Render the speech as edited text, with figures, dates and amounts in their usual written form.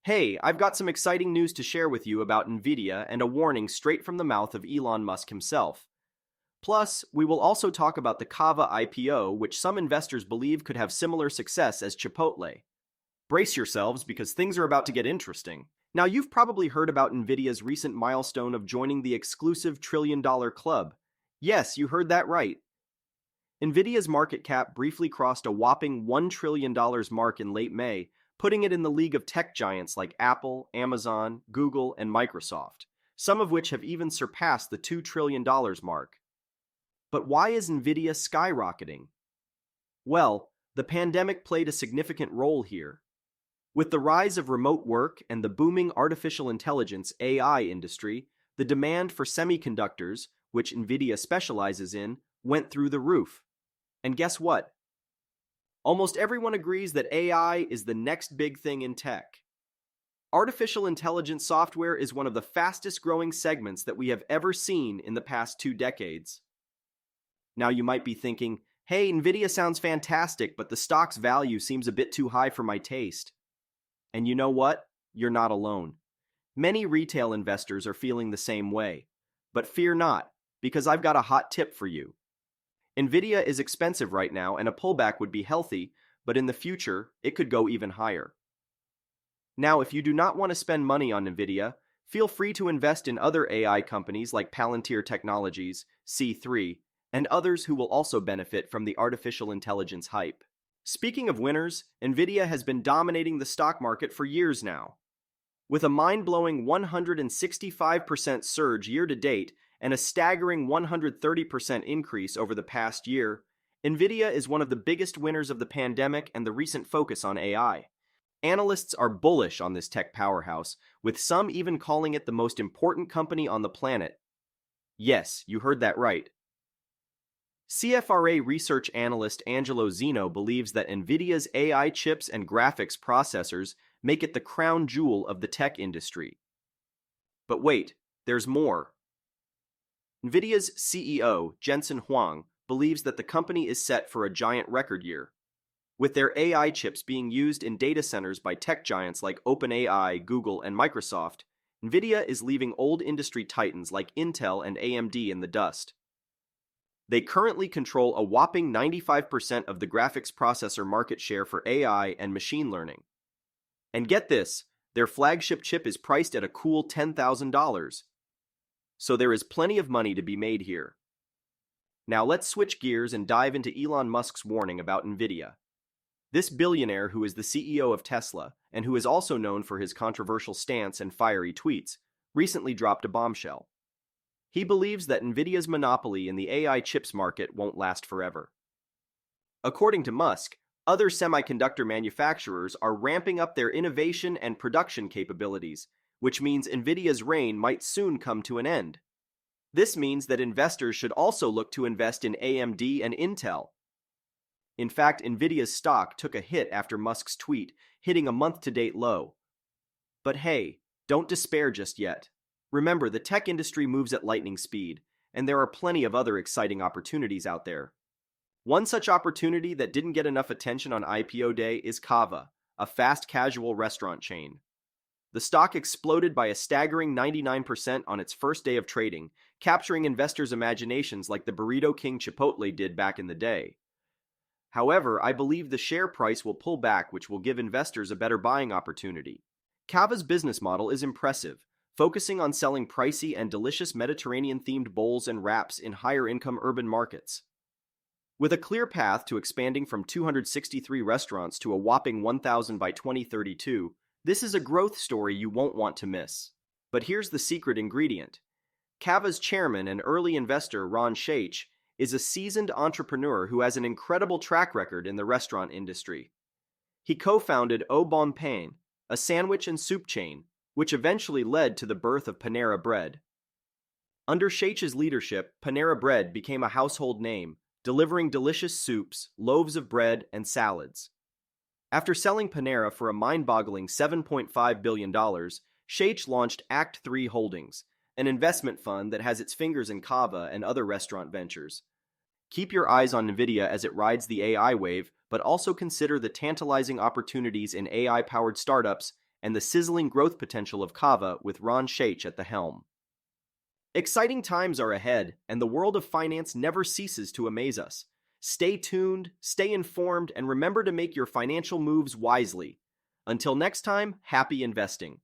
Hey, I've got some exciting news to share with you about Nvidia and a warning straight from the mouth of Elon Musk himself. Plus, we will also talk about the Cava IPO, which some investors believe could have similar success as Chipotle. Brace yourselves because things are about to get interesting. Now, you've probably heard about Nvidia's recent milestone of joining the exclusive trillion-dollar club. Yes, you heard that right. Nvidia's market cap briefly crossed a whopping $1 trillion mark in late May, putting it in the league of tech giants like Apple, Amazon, Google, and Microsoft, some of which have even surpassed the $2 trillion mark. But why is Nvidia skyrocketing? Well, the pandemic played a significant role here. With the rise of remote work and the booming artificial intelligence (AI) industry, the demand for semiconductors, which Nvidia specializes in, went through the roof. And guess what? Almost everyone agrees that AI is the next big thing in tech. Artificial intelligence software is one of the fastest growing segments that we have ever seen in the past 2 decades. Now you might be thinking, hey, Nvidia sounds fantastic, but the stock's value seems a bit too high for my taste. And you know what? You're not alone. Many retail investors are feeling the same way. But fear not, because I've got a hot tip for you. Nvidia is expensive right now, and a pullback would be healthy, but in the future, it could go even higher. Now, if you do not want to spend money on Nvidia, feel free to invest in other AI companies like Palantir Technologies, C3, and others who will also benefit from the artificial intelligence hype. Speaking of winners, Nvidia has been dominating the stock market for years now. With a mind-blowing 165% surge year-to-date and a staggering 130% increase over the past year, Nvidia is one of the biggest winners of the pandemic and the recent focus on AI. Analysts are bullish on this tech powerhouse, with some even calling it the most important company on the planet. Yes, you heard that right. CFRA research analyst Angelo Zeno believes that Nvidia's AI chips and graphics processors make it the crown jewel of the tech industry. But wait, there's more. Nvidia's CEO, Jensen Huang, believes that the company is set for a giant record year. With their AI chips being used in data centers by tech giants like OpenAI, Google, and Microsoft, Nvidia is leaving old industry titans like Intel and AMD in the dust. They currently control a whopping 95% of the graphics processor market share for AI and machine learning. And get this, their flagship chip is priced at a cool $10,000. So there is plenty of money to be made here. Now let's switch gears and dive into Elon Musk's warning about Nvidia. This billionaire, who is the CEO of Tesla, and who is also known for his controversial stance and fiery tweets, recently dropped a bombshell. He believes that Nvidia's monopoly in the AI chips market won't last forever. According to Musk, other semiconductor manufacturers are ramping up their innovation and production capabilities, which means Nvidia's reign might soon come to an end. This means that investors should also look to invest in AMD and Intel. In fact, Nvidia's stock took a hit after Musk's tweet, hitting a month-to-date low. But hey, don't despair just yet. Remember, the tech industry moves at lightning speed, and there are plenty of other exciting opportunities out there. One such opportunity that didn't get enough attention on IPO day is Cava, a fast casual restaurant chain. The stock exploded by a staggering 99% on its first day of trading, capturing investors' imaginations like the burrito king Chipotle did back in the day. However, I believe the share price will pull back, which will give investors a better buying opportunity. Cava's business model is impressive, focusing on selling pricey and delicious Mediterranean-themed bowls and wraps in higher-income urban markets. With a clear path to expanding from 263 restaurants to a whopping 1,000 by 2032, this is a growth story you won't want to miss. But here's the secret ingredient. Cava's chairman and early investor Ron Shaich is a seasoned entrepreneur who has an incredible track record in the restaurant industry. He co-founded Bombshell, a sandwich and soup chain, which eventually led to the birth of Panera Bread. Under Shaich's leadership, Panera Bread became a household name, delivering delicious soups, loaves of bread, and salads. After selling Panera for a mind-boggling $7.5 billion, Shaich launched Act 3 Holdings, an investment fund that has its fingers in Cava and other restaurant ventures. Keep your eyes on Nvidia as it rides the AI wave, but also consider the tantalizing opportunities in AI-powered startups and the sizzling growth potential of Cava with Ron Shaich at the helm. Exciting times are ahead, and the world of finance never ceases to amaze us. Stay tuned, stay informed, and remember to make your financial moves wisely. Until next time, happy investing.